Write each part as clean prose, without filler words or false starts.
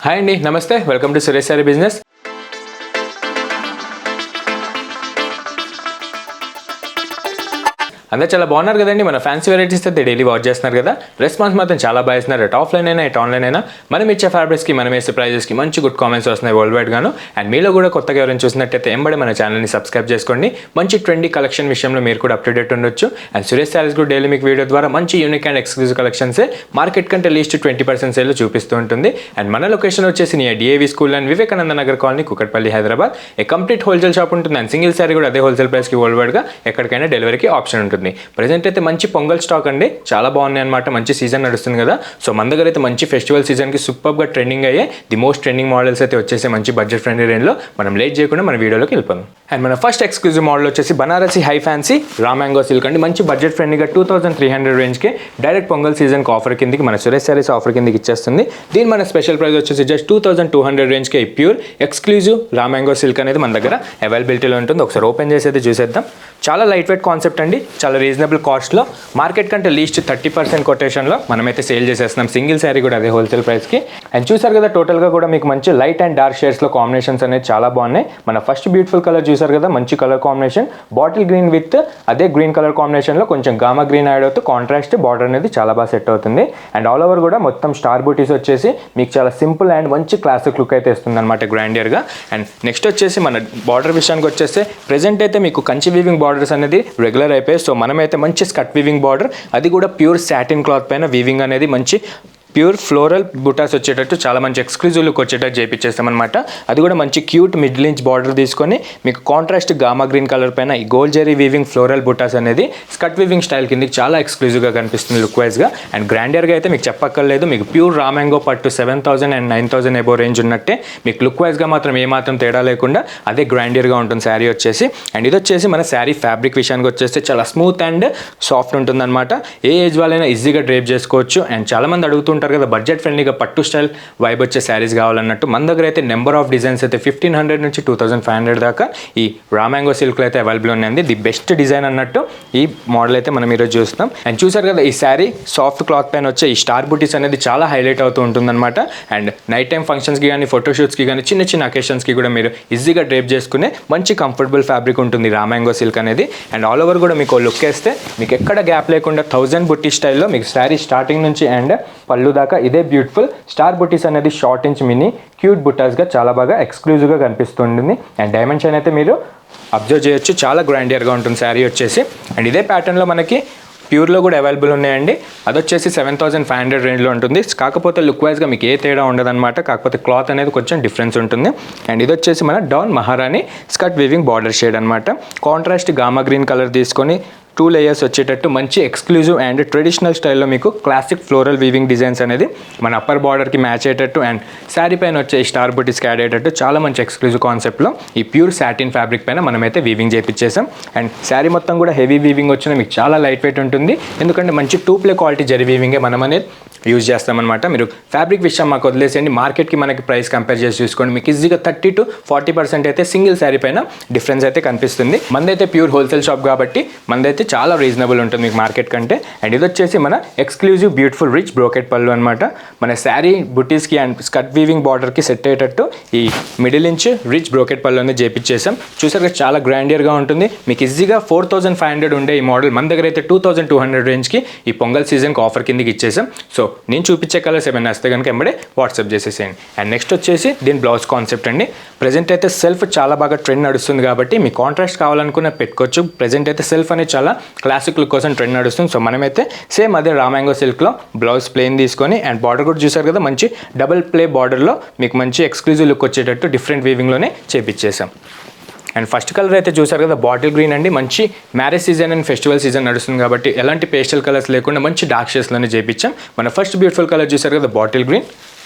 Hi అండి, నమస్తే. Welcome to Suresh sorry business. అందరూ చాలా బాగున్నారు కదండి. మన ఫ్యాన్సీ వెరైటీస్ అయితే డైలీ వాచ్ చేస్తున్నారు కదా. రెస్పాన్స్ మాత్రం చాలా బాగా ఇస్తున్నారు. అటు ఆఫ్లైన్ అయినా ఇటు ఆన్లైన్ అయినా మనం ఇచ్చే ఫ్యాబ్రిక్స్కి మనం వేసే ప్రైజెస్కి మంచి గుడ్ కామెంట్స్ వస్తున్నాయి వరల్డ్ వైడ్ గాను. అండ్ మీలో కూడా కొత్తగా ఎవరైనా చూసినట్టయితే ఎంబడి మన ఛానల్ని సబ్స్క్రైబ్ చేసుకోండి. మంచి ట్రెండీ కలెక్షన్ విషయంలో మీరు కూడా అప్డేట్ ఉండొచ్చు. అండ్ సురేష్ సారీస్ కూడా డైలీ మీకు వీడియో ద్వారా మంచి యూనిక్ అండ్ ఎక్స్క్లూజివ్ కలెక్షన్సే మార్కెట్ కంటే లీస్ట్ 20% సేల్ చూపిస్తూ ఉంటుంది. అండ్ మన లొకేషన్ వచ్చేసి near DAV school and Vivekananda Nagar colony, Kukatpally, Hyderabad. A complete wholesale shop ఉంటుంది. అండ్ సింగిల్ సారీ కూడా అదే హోల్సేల్ ప్రైస్కి వరల్డ్ వైడ్గా ఎక్కడికైనా డెలివరీకి ఆప్షన్ ఉంటుంది. ప్రెజెంట్ అయితే మంచి పొంగల్ స్టాక్ అండి, చాలా బాగున్నాయి అనమాట. మంచి సీజన్ నడుస్తుంది కదా. సో మన దగ్గర అయితే మంచి ఫెస్టివల్ సీజన్కి సూపర్గా ట్రెండింగ్ అయ్యే ది మోస్ట్ ట్రెండింగ్ మోడల్స్ అయితే వచ్చేసి మంచి బడ్జెట్ ఫ్రెండ్లీ రేంజ్లో. మనం లేట్ చేయకుండా మన వీడియోలోకి వెళ్ళిపోదాం. అండ్ మన ఫస్ట్ ఎక్స్క్లూజివ్ మోడల్ వచ్చేసి Banarasi high fancy raw mango silk అండి. మంచి బడ్జెట్ ఫ్రెండ్లీగా 2300 రేంజ్కి డైరెక్ట్ పొంగల్ సీజన్కి ఆఫర్ కిందకి మన సురేష్ సారీస్ ఆఫర్ కిందకి ఇచ్చేస్తుంది. దీని మన స్పెషల్ ప్రైస్ వచ్చేసి జస్ట్ 2200 రేంజ్కి pure exclusive raw mango silk అనేది మన దగ్గర అవైలబిలిటీలో ఉంటుంది. ఒకసారి ఓపెన్ చేసి అయితే చూసేద్దాం. చాలా లైట్ వెయిట్ కాన్సెప్ట్ అండి, చాలా రీజనబుల్ కాస్ట్లో, మార్కెట్ కంటే లీస్ట్ 30% కొటేషన్లో మనమైతే సేల్ చేసేస్తున్నాం. సింగిల్ శారీ కూడా అదే హోల్సేల్ ప్రైస్కి. అండ్ చూసారు కదా, టోటల్గా కూడా మీకు మంచి లైట్ అండ్ డార్క్ షేడ్స్లో కాంబినేషన్స్ అనేది చాలా బాగున్నాయి. మన ఫస్ట్ బ్యూటిఫుల్ కలర్ చూసారు కదా, మంచి colour combination bottle green with అదే గ్రీన్ కలర్ కాంబినేషన్లో కొంచెం గామా గ్రీన్ యాడ్ అవుతూ కాంట్రాస్ట్ బార్డర్ అనేది చాలా బాగా సెట్ అవుతుంది. అండ్ ఆల్ ఓవర్ కూడా మొత్తం స్టార్ బూటీస్ వచ్చేసి మీకు చాలా సింపుల్ అండ్ మంచి క్లాసిక్ లుక్ అయితే ఇస్తుంది అనమాట, గ్రాండియర్గా. అండ్ నెక్స్ట్ వచ్చేసి మన బార్డర్ విషయానికి వచ్చేస్తే ప్రెజెంట్ అయితే మీకు కంచి వీవింగ్ బార్డర్స్ అనేది రెగ్యులర్ అయిపోయి. సో మనమైతే మంచి స్కట్ వీవింగ్ బార్డర్, అది కూడా ప్యూర్ సాటిన్ క్లాత్ పైన వీవింగ్ అనేది మంచి ప్యూర్ ఫ్లోరల్ బుటాస్ వచ్చేటట్టు చాలా మంచి ఎక్స్క్లూజివ్ లుక్ వచ్చేటట్టు చేయించేస్తామన్నమాట. అది కూడా మంచి క్యూట్ మిడిల్ ఇంచ్ బార్డర్ తీసుకొని మీకు కాంట్రాస్ట్ గామా గ్రీన్ కలర్ పైన ఈ గోల్డ్ జెరీ వీవింగ్ ఫ్లోరల్ బుటాస్ అనేది స్కట్ వీవింగ్ స్టైల్ కిందకి చాలా ఎక్స్క్లూజివ్గా కనిపిస్తుంది లుక్ వైజ్గా. అండ్ గ్రాండియర్గా అయితే మీకు చెప్పక్కర్లేదు, మీకు ప్యూర్ రా మ్యాంగో పట్టు 7000 అండ్ 9000 ఎబో రేంజ్ ఉన్నట్టే మీకు లుక్ వైజ్గా మాత్రం ఏమాత్రం తేడా లేకుండా అదే గ్రాండియర్గా ఉంటుంది శారీ వచ్చేసి. అండ్ ఇది వచ్చేసి మన శారీ ఫ్యాబ్రిక్ విషయానికి వచ్చేస్తే చాలా స్మూత్ అండ్ సాఫ్ట్ ఉంటుందన్నమాట. ఏ ఏజ్ వాళ్ళైనా ఈజీగా డ్రేప్ చేసుకోవచ్చు. అండ్ చాలామంది అడుగుతుంటారు కదా బడ్జెట్ ఫ్రెండ్లీగా పట్టు స్టైల్ వైబ్ వచ్చే శారీస్ కావాలన్నట్టు. మన దగ్గర అయితే నెంబర్ ఆఫ్ డిజైన్స్ అయితే 1500 నుంచి 2500 దాకా ఈ రా మ్యాంగో సిల్క్లో అయితే అవైలబుల్ ఉన్నాయండి. ది బెస్ట్ డిజైన్ అన్నట్టు ఈ మోడల్ అయితే మనం ఈరోజు చూస్తాం. అండ్ చూసారు కదా, ఈ శారీ సాఫ్ట్ క్లాత్ పైన వచ్చే ఈ స్టార్ బూటీస్ అనేది చాలా హైలైట్ అవుతూ ఉంటుందన్నమాట. అండ్ నైట్ టైం ఫంక్షన్స్కి కానీ ఫోటోషూట్స్కి కానీ చిన్న చిన్న అకేషన్స్కి కూడా మీరు ఈజీగా డ్రేప్ చేసుకునే మంచి కంఫర్టబుల్ ఫ్యాబ్రిక్ ఉంటుంది రా మ్యాంగో సిల్క్ అనేది. అండ్ ఆల్ ఓవర్ కూడా మీకు లుక్ వేస్తే మీకు ఎక్కడ గ్యాప్ లేకుండా 1000 బుట్టి స్టైల్లో మీకు శారీ స్టార్టింగ్ నుంచి అండ్ పళ్ళు దాకా ఇదే బ్యూటిఫుల్ స్టార్ బుటీస్ అనేది షార్ట్ ఇంచ్ మినీ క్యూట్ బుటాస్గా చాలా బాగా ఎక్స్క్లూజివ్గా కనిపిస్తుంది. అండ్ డైమెన్షన్ అయితే మీరు అబ్జర్వ్ చేయొచ్చు, చాలా గ్రాండియర్గా ఉంటుంది శారీ వచ్చేసి. అండ్ ఇదే ప్యాటర్న్లో మనకి ప్యూర్లో కూడా అవైలబుల్ ఉన్నాయండి. అది వచ్చేసి 7500 రేంజ్లో ఉంటుంది. కాకపోతే లుక్ వైజ్గా మీకు ఏ తేడా ఉండదన్నమాట, కాకపోతే క్లాత్ అనేది కొంచెం డిఫరెన్స్ ఉంటుంది. అండ్ ఇది వచ్చేసి మన డౌన్ మహారాణి స్కర్ట్ వీవింగ్ బార్డర్ షేడ్ అనమాట. కాంట్రాస్ట్ గామా గ్రీన్ కలర్ తీసుకొని 2 లేయర్స్ వచ్చేటట్టు మంచి ఎక్స్క్లూజివ్ అండ్ ట్రెడిషనల్ స్టైల్లో మీకు క్లాసిక్ ఫ్లోరల్ వీవింగ్ డిజైన్స్ అనేది మన అప్పర్ బార్డర్కి మ్యాచ్ అయ్యేటట్టు అండ్ శారీ పైన వచ్చే స్టార్ బుటీస్కి యాడ్ అయ్యేటట్టు చాలా మంచి ఎక్స్క్లూజివ్ కాన్సెప్ట్లో ఈ ప్యూర్ సాటిన్ ఫ్యాబ్రిక్ పైన మనమైతే వీవింగ్ చేయించేసాం. అండ్ శారీ మొత్తం కూడా హెవీ వీవింగ్ వచ్చిన మీకు చాలా లైట్ వెయిట్ ఉంటుంది, ఎందుకంటే మంచి 2 ప్లే క్వాలిటీ జరీ వీవింగే మనం అనేది యూజ్ చేస్తామన్నమాట. మీరు ఫ్యాబ్రిక్ విషయం మాకు వదిలేసేయండి, మార్కెట్కి మనకి ప్రైస్ కంపేర్ చేసి చూసుకోండి. మీకు ఈజీగా 30 to 40% అయితే సింగిల్ శారీ పైన డిఫరెన్స్ అయితే కనిపిస్తుంది. మందైతే ప్యూర్ హోల్సేల్ షాప్ కాబట్టి మందైతే చాలా రీజనబుల్ ఉంటుంది మీకు మార్కెట్ కంటే. అండ్ ఇది వచ్చేసి మన ఎక్స్క్లూజివ్ బ్యూటిఫుల్ రిచ్ బ్రోకెట్ పళ్ళు అనమాట. మన శారీ బుటీస్కి అండ్ స్కర్ట్ వీవింగ్ బార్డర్కి సెట్ అయ్యేటట్టు ఈ మిడిల్ ఇంచ్ రిచ్ బ్రోకెట్ పళ్ళు అనేది చేపించేసాం. చూసారుగా చాలా గ్రాండియర్గా ఉంటుంది. మీకు ఈజీగా 4500 ఉండే ఈ మోడల్ మన దగ్గర అయితే 2200 రేంజ్కి ఈ పొంగల్ సీజన్కి ఆఫర్ కిందకి ఇచ్చేసాం. సో నేను చూపించే కలర్స్ ఏమైనా వస్తే కనుక ఎంబడే వాట్సాప్ చేసేసేయండి. అండ్ నెక్స్ట్ వచ్చేసి దీని బ్లౌజ్ కాన్సెప్ట్ అండి. ప్రెజెంట్ అయితే సెల్ఫ్ చాలా బాగా ట్రెండ్ నడుస్తుంది కాబట్టి మీ కాంట్రాస్ట్ కావాలనుకున్న పెట్టుకోవచ్చు. ప్రెజెంట్ అయితే సెల్ఫ్ అనేది చాలా క్లాసిక్ లుక్ కోసం ట్రెండ్ నడుస్తుంది. సో మనమైతే సేమ్ అదే రా మ్యాంగో సిల్క్లో బ్లౌజ్ ప్లెయిన్ తీసుకొని అండ్ బార్డర్ కూడా చూసారు కదా, మంచి డబుల్ ప్లే బార్డర్లో మీకు మంచి ఎక్స్క్లూజివ్ లుక్ వచ్చేటట్టు డిఫరెంట్ వీవింగ్లోనే చేపించేసాం. అండ్ ఫస్ట్ కలర్ అయితే చూసారు కదా, బాటిల్ గ్రీన్ అండి. మంచి marriage season and festival season నడుస్తుంది కాబట్టి ఎలాంటి పేస్టల్ కలర్స్ లేకుండా మంచి డార్క్ షేడ్స్లోనే చేయించాం. మన ఫస్ట్ బ్యూటిఫుల్ కలర్ చూసారు కదా, bottle green.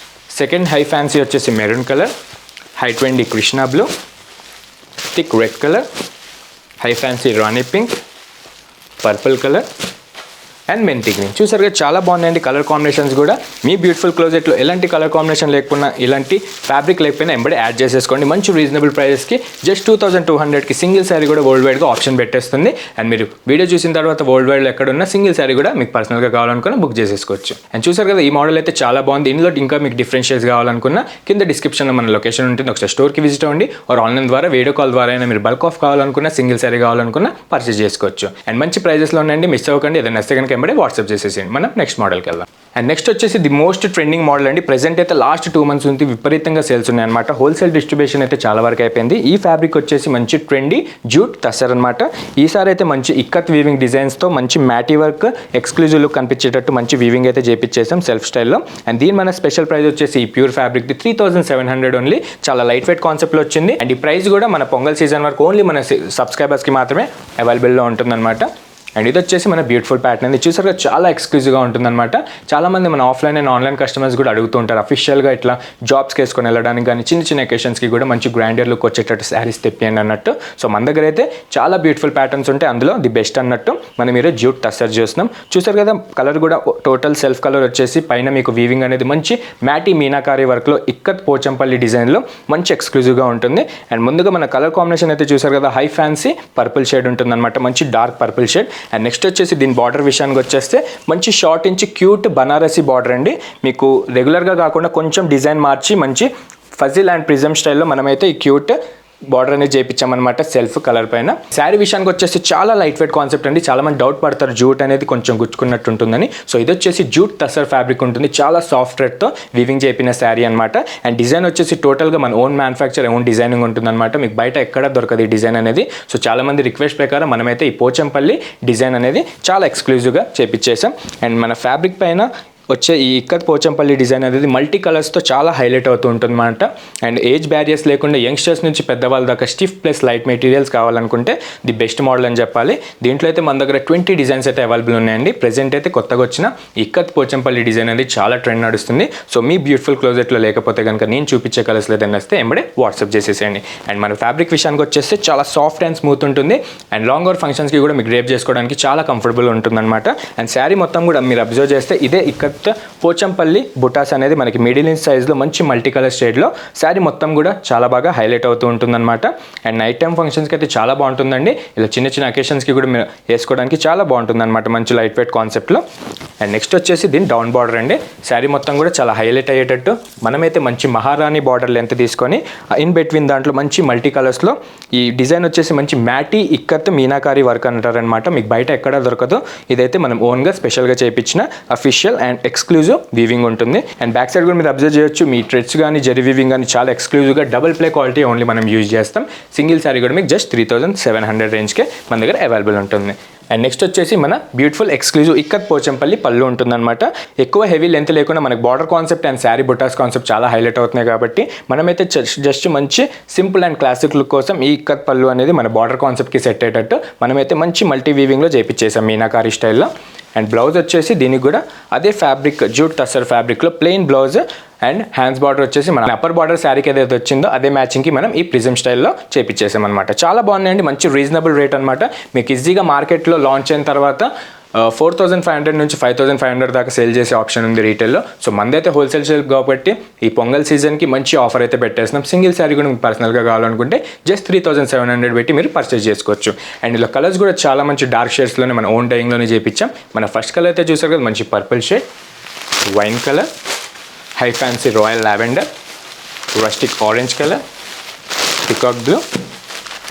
Second high fancy వచ్చేసి maroon colour. High trendy Krishna blue, thick red colour, high fancy rani pink, purple colour and methi green. చూసారుగా చాలా బాగున్నాయండి కలర్ కాంబినేషన్స్ కూడా. మీ బ్యూటిఫుల్ క్లోజెట్లో ఎలాంటి కలర్ కాంబినేషన్ లేకపోయినా, ఇలాంటి ఫ్యాబ్రిక్ లేకపోయినా ఎంబడే యాడ్ చేసేసుకోండి. మంచి రీజనబుల్ ప్రైజెస్కి జస్ట్ 2200కి సింగిల్ శారీ కూడా వరల్డ్ వైడ్గా ఆప్షన్ పెట్టేస్తుంది. అండ్ మీరు వీడియో చూసిన తర్వాత వరల్డ్ వైడ్లో ఎక్కడున్న సింగిల్ శారీ కూడా మీకు పర్సనల్గా కావాలనుకున్న బుక్ చేసేసుకోవచ్చు. అండ్ చూసారు కదా ఈ మోడల్ అయితే చాలా బాగుంది. ఇందులో ఇంకా మీకు డిఫరెన్షియేట్స్ కావాలనుకున్న కింద డిస్క్రిప్షన్లో మన లొకేషన్ ఉంటుంది, ఒకసారి స్టోర్కి విజిట్ అవ్వండి. ఆర్ ఆన్లైన్ ద్వారా వీడియో కాల్ ద్వారా అయినా మీరు బల్క్ ఆఫ్ కావాలనుకున్న, సింగిల్ శారీ కావాలనుకున్న పర్చేస్ చేసుకోవచ్చు. అండ్ మంచి ప్రైజెస్లో ఉన్నాయండి, మిస్ అవ్వకండి. ఏదైనా నచ్చితే కనుక ఎంబడే వాట్సాప్ చేసేసేయండి. మనం నెక్స్ట్ మోడల్కి వెళ్దాం. అండ్ నెక్స్ట్ వచ్చేసి ది మోస్ట్ ట్రెండింగ్ మోడల్ అండి. ప్రెజెంట్ అయితే లాస్ట్ 2 months నుంచి విపరీతంగా సేల్స్ ఉన్నాయన్నమాట. హోల్సేల్ డిస్ట్రిబ్యూషన్ అయితే చాలా వరకు అయిపోయింది. ఈ ఫ్యాబ్రిక్ వచ్చేసి మంచి ట్రెండీ జూట్ టస్సర్ అనమాట. ఈసారి అయితే మంచి ఇక్కత్ వీవింగ్ డిజైన్స్తో మంచి మ్యాటీ వర్క్ ఎక్స్క్లూజివ్ లుక్ కనిపించేటట్టు మంచి వీవింగ్ అయితే చేపించేసాం సెల్ఫ్ స్టైల్లో. అండ్ దీని మన స్పెషల్ ప్రైస్ వచ్చేసి ఈ ప్యూర్ ఫ్యాబ్రిక్ 3700 ఓన్లీ. చాలా లైట్ వెయిట్ కాన్సెప్ట్లో వచ్చింది. అండ్ ఈ ప్రైస్ కూడా మన పొంగల్ సీజన్ వరకు ఓన్లీ మన సబ్స్క్రైబర్స్కి మాత్రమే అవైలబుల్లో ఉంటుందన్నమాట. అండ్ ఇది వచ్చేసి మన బ్యూటిఫుల్ ప్యాటర్న్ అండి. చూసారుగా చాలా ఎక్స్క్లూజివ్గా ఉంటుందన్నమాట. చాలామంది మన ఆఫ్లైన్ అండ్ ఆన్లైన్ కస్టమర్స్ కూడా అడుగుతూ ఉంటారు అఫీషియల్గా ఇట్లా జాబ్స్కి వేసుకొని వెళ్ళడానికి కానీ, చిన్న చిన్న అకేషన్స్కి కూడా మంచి గ్రాండియర్ లుక్ వచ్చేటట్టు శారీస్ తెప్పియండి అన్నట్టు. సో మన దగ్గర అయితే చాలా బ్యూటిఫుల్ ప్యాటర్న్స్ ఉంటాయి. అందులో ది బెస్ట్ అన్నట్టు మనం మీరు జ్యూట్ టస్సర్ చేస్తున్నాం. చూసారు కదా కలర్ కూడా టోటల్ సెల్ఫ్ కలర్ వచ్చేసి పైన మీకు వీవింగ్ అనేది మంచి మ్యాటీ మీనాకారి వర్క్లో ఇక్కత్ పోచంపల్లి డిజైన్లో మంచి ఎక్స్క్లూజివ్గా ఉంటుంది. అండ్ ముందుగా మన కలర్ కాంబినేషన్ అయితే చూసారు కదా హై ఫ్యాన్సీ పర్పుల్ షేడ్ ఉంటుంది అనమాట, మంచి dark purple shade. And next వచ్చేసి దీని బార్డర్ విషయానికి వచ్చేస్తే మంచి షార్ట్ ఇంచి క్యూట్ బనారసీ బార్డర్ అండి. మీకు రెగ్యులర్గా కాకుండా కొంచెం డిజైన్ మార్చి మంచి ఫజిల్ అండ్ ప్రిజమ్ స్టైల్లో మనమైతే ఈ క్యూట్ బార్డర్ అనేది చేయించామన్నమాట సెల్ఫ్ కలర్ పైన. శారీ విషయానికి వచ్చేసి చాలా లైట్ వెయిట్ కాన్సెప్ట్ అండి. చాలా మంది డౌట్ పడతారు జూట్ అనేది కొంచెం గుచ్చుకున్నట్టు ఉంటుందని. సో ఇది వచ్చేసి జూట్ టస్సర్ ఫ్యాబ్రిక్ ఉంటుంది, చాలా సాఫ్ట్ థ్రెడ్తో వీవింగ్ చేపిన శారీ అనమాట. అండ్ డిజైన్ వచ్చేసి టోటల్గా మన ఓన్ మ్యానుఫ్యాక్చర్ ఓన్ డిజైనింగ్ ఉంటుందన్నమాట. మీకు బయట ఎక్కడ దొరకదు ఈ డిజైన్ అనేది. సో చాలా మంది రిక్వెస్ట్ ప్రకారం మనమైతే ఈ పోచంపల్లి డిజైన్ అనేది చాలా ఎక్స్క్లూజివ్గా చేపించేసాం. అండ్ మన ఫ్యాబ్రిక్ పైన వచ్చే ఈ ఇక్కత్ పోచంపల్లి డిజైన్ అనేది మల్టీ కలర్స్తో చాలా హైలైట్ అవుతూ ఉంటుంది అనమాట. అండ్ ఏజ్ బ్యారియర్స్ లేకుండా యంగ్స్టర్స్ నుంచి పెద్దవాళ్ళ దాకా స్టిఫ్ ప్లస్ లైట్ మెటీరియల్స్ కావాలనుకుంటే ది బెస్ట్ మోడల్ అని చెప్పాలి. దీంట్లో అయితే మన దగ్గర 20 డిజైన్స్ అయితే అవైలబుల్ ఉన్నాయండి. ప్రెజెంట్ అయితే కొత్తగా వచ్చిన ఇక్కత్ పోచంపల్లి డిజైన్ అనేది చాలా ట్రెండ్ నడుస్తుంది. సో మీ బ్యూటిఫుల్ క్లోజెట్లో లేకపోతే కనుక నేను చూపించే కలర్స్ లేదని వస్తే ఎంబడే వాట్సాప్ చేసేసేయండి. అండ్ మన ఫ్యాబ్రిక్ విషయానికి వచ్చేస్తే చాలా సాఫ్ట్ అండ్ స్మూత్ ఉంటుంది. అండ్ లాంగ్ అవర్ ఫంక్షన్స్కి కూడా మీకు డ్రేప్ చేసుకోవడానికి చాలా కంఫర్టబుల్ ఉంటుందన్నమాట. అండ్ శారీ మొత్తం కూడా మీరు అబ్జర్వ్ చేస్తే ఇదే ఇక్కత్ పోచంపల్లి బుటాస్ అనేది మనకి మిడిల్ ఇంచ్ సైజ్లో మంచి మల్టీ కలర్ షేడ్లో శారీ మొత్తం కూడా చాలా బాగా హైలైట్ అవుతూ ఉంటుందన్నమాట. అండ్ నైట్ టైం ఫంక్షన్స్కి అయితే చాలా బాగుంటుందండి. ఇలా చిన్న చిన్న అకేషన్స్కి కూడా మీరు వేసుకోవడానికి చాలా బాగుంటుందన్నమాట మంచి లైట్ వెయిట్ కాన్సెప్ట్లో. అండ్ నెక్స్ట్ వచ్చేసి దీని డౌన్ బార్డర్ అండి. శారీ మొత్తం కూడా చాలా హైలైట్ అయ్యేటట్టు మనమైతే మంచి మహారాణి బార్డర్ లెంత్ తీసుకొని ఇన్ బిట్వీన్ దాంట్లో మంచి మల్టీ కలర్స్లో ఈ డిజైన్ వచ్చేసి మంచి మ్యాటీ ఇక్కత్ మీనాకారి వర్క్ అంటారనమాట. మీకు బయట ఎక్కడ దొరకదు. ఇదైతే మనం ఓన్గా స్పెషల్గా చేయించిన అఫీషియల్ అండ్ ఎక్స్క్లూజివ్ వీవింగ్ ఉంటుంది. అండ్ బ్యాక్ సైడ్ కూడా మీరు అబ్జర్వ్ చేయొచ్చు మీ థ్రెడ్స్ కానీ జరీ వీవింగ్ కానీ చాలా ఎక్స్క్లూజివ్గా డబుల్ ప్లే క్వాలిటీ ఓన్లీ మనం యూజ్ చేస్తాం. సింగిల్ శారీ కూడా మీకు జస్ట్ 3700 రేంజ్కే మన దగ్గర అవైలబుల్ ఉంటుంది. అండ్ నెక్స్ట్ వచ్చేసి మన బ్యూటిఫుల్ ఎక్స్క్లూజివ్ ఇక్కత్ పోచంపల్లి పళ్ళు ఉంటుందన్నమాట. ఎక్కువ హెవీ లెంత్ లేకుండా మనకు బార్డర్ కాన్సెప్ట్ అండ్ శారీ బుటాస్ కాన్సెప్ట్ చాలా హైలైట్ అవుతున్నాయి కాబట్టి మనమైతే జస్ట్ మంచి సింపుల్ అండ్ క్లాసిక్ లుక్ కోసం ఈ ఇక్కత్ పళ్ళు అనేది మన బార్డర్ కాన్సెప్ట్కి సెట్ అయ్యేటట్టు మనమైతే మంచి మల్టీ వీవింగ్లో చేయించేసాం మీనాకారి స్టైల్లో. అండ్ బ్లౌజ్ వచ్చేసి దీనికి కూడా అదే ఫ్యాబ్రిక్ జూట్ టస్సర్ ఫ్యాబ్రిక్లో plain blouse and hands border వచ్చేసి మన అప్పర్ బార్డర్ శారీకి ఏదైతే వచ్చిందో అదే మ్యాచింగ్కి మనం ఈ ప్రిజమ్ స్టైల్లో చేపించేసాం అనమాట. చాలా బాగున్నాయండి, మంచి రీజనబుల్ రేట్ అనమాట. మీకు ఈజీగా మార్కెట్లో లాంచ్ అయిన తర్వాత 4500 నుంచి 5500 దాకా సేల్ చేసే ఆప్షన్ ఉంది రీటైల్లో. సో మందైతే హోల్సేల్ సేల్ కాబట్టి ఈ పొంగల్ సీజన్కి మంచి ఆఫర్ అయితే పెట్టేస్తున్నాం. సింగిల్ శారీ కూడా మీకు పర్సనల్గా కావాలనుకుంటే జస్ట్ 3700 పెట్టి మీరు పర్చేస్ చేసుకోవచ్చు. అండ్ ఇలా కలర్స్ కూడా చాలా మంచి డార్క్ షేడ్స్లోనే మన ఓన్ డైయింగ్లోనే చేయించాం. మన ఫస్ట్ కలర్ అయితే చూసారు కదా మంచి purple shade, wine colour, high fancy royal lavender, rustic orange colour, peacock blue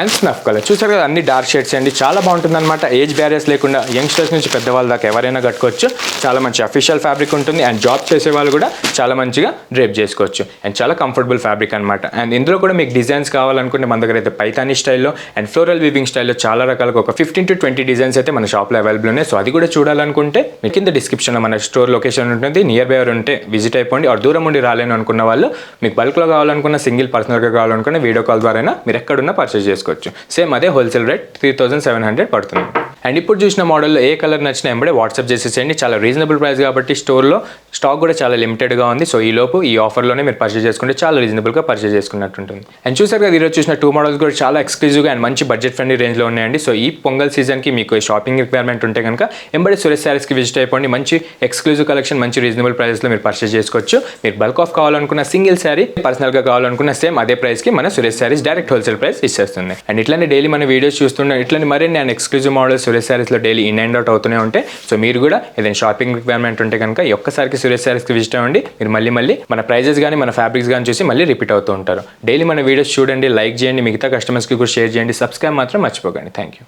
and snuff colour. చూసారు కదా అన్ని డార్క్ షేడ్స్ అండి. చాలా బాగుంటుందన్నమాట. ఏజ్ బ్యారియర్స్ లేకుండా యంగ్స్టర్స్ నుంచి పెద్దవాళ్ళ దాకా ఎవరైనా కట్టుకోవచ్చు. చాలా మంచి అఫీషియల్ ఫ్యాబ్రిక్ ఉంటుంది. అండ్ జాబ్ చేసే వాళ్ళు కూడా చాలా మంచిగా డ్రేప్ చేసుకోవచ్చు. అండ్ చాలా కంఫర్టబుల్ ఫ్యాబ్రిక్ అనమాట. అండ్ ఇందులో కూడా మీకు డిజైన్స్ కావాలనుకుంటే మన దగ్గర అయితే పైతానీ స్టైల్లో అండ్ ఫ్లోరల్ వీవింగ్ స్టైల్లో చాలా రకాలుగా ఒక 15 to 20 డిజైన్స్ అయితే మన షాప్లో అవైలబుల్ ఉన్నాయి. సో అది కూడా చూడాలనుకుంటే మీకు కింద డిస్క్రిప్షన్లో మన స్టోర్ లొకేషన్ ఉంటుంది. నియర్ బై ఎవరు ఉంటే విజిట్ అయిపోండి. ఆర్ దూరం ఉండి రాలేను అనుకున్న వాళ్ళు మీకు బల్క్లో కావాలనుకున్న సింగిల్ పర్సనల్గా కావాలనుకున్న వీడియో కాల్ ద్వారా మీరు ఎక్కడున్నా పర్చేస్ చేసుకోవచ్చు. చేసుకోవచ్చు. సేమ్ అదే హోల్సేల్ రేట్ 3700 పడుతుంది. అండ్ ఇప్పుడు చూసిన మోడల్లో ఏ కలర్ నచ్చినా ఎంబడే వాట్సాప్ చేసేసేయండి. చాలా రీజనబుల్ ప్రైస్ కాబట్టి స్టోర్లో స్టాక్ కూడా చాలా లిమిటెడ్గా ఉంది. సో ఈ లోపు ఈ ఆఫర్లోనే మీరు పర్చేస్ చేసుకుంటే చాలా రీజనబుల్గా పర్చేస్ చేసుకున్నట్టు ఉంటుంది. అండ్ చూసారు కదా, ఈరోజు చూసిన 2 మోడల్స్ కూడా చాలా ఎక్స్క్లూజివ్గా అండ్ మంచి బడ్జెట్ ఫ్రెండ్లీ రేంజ్లో ఉన్నాయండి. సో ఈ పొంగల్ సీజన్కి మీకు షాపింగ్ రిక్వైర్మెంట్ ఉంటే కనుక ఎంబడే సురేష్ శారీస్కి విజిట్ అయిపోండి. మంచి ఎక్స్క్లూజివ్ కలెక్షన్, మంచి రీజనబుల్ ప్రైస్లో మీరు పర్చేస్ చేసుకోవచ్చు. మీరు బల్క్ ఆఫ్ కావాలనుకున్న సింగిల్ శారీ, పర్సనల్గా కావాలనుకున్న సేమ్ అదే ప్రైస్కి మన Suresh saris direct wholesale price ఇచ్చేస్తుంది. అండ్ ఇట్లానే డైలీ మన వీడియోస్ చూస్తుండే ఇట్లానే మరిన్ని అండ్ ఎక్స్క్లూజివ్ మోడల్స్ సురేష్ శారీస్లో డైలీ ఇన్ అండ్ అవుట్ అవుతూనే ఉంటాయి. సో మీరు కూడా ఏదైనా షాపింగ్ రిక్వైర్మెంట్ ఉంటే కనుక ఈ ఒక్కసారికి సురేష్ శారీస్కి విజిట్ అవ్వండి. మీరు మళ్ళీ మన ప్రైజెస్ కానీ మన ఫ్యాబ్రిక్స్ కానీ చూసి మళ్ళీ రిపీట్ అవుతూ ఉంటారు. డైలీ మన వీడియోస్ చూడండి, లైక్ చేయండి, మిగతా కస్టమర్స్కి కూడా షేర్ చేయండి, సబ్స్క్రైబ్ మాత్రం మర్చిపోకండి. Thank you.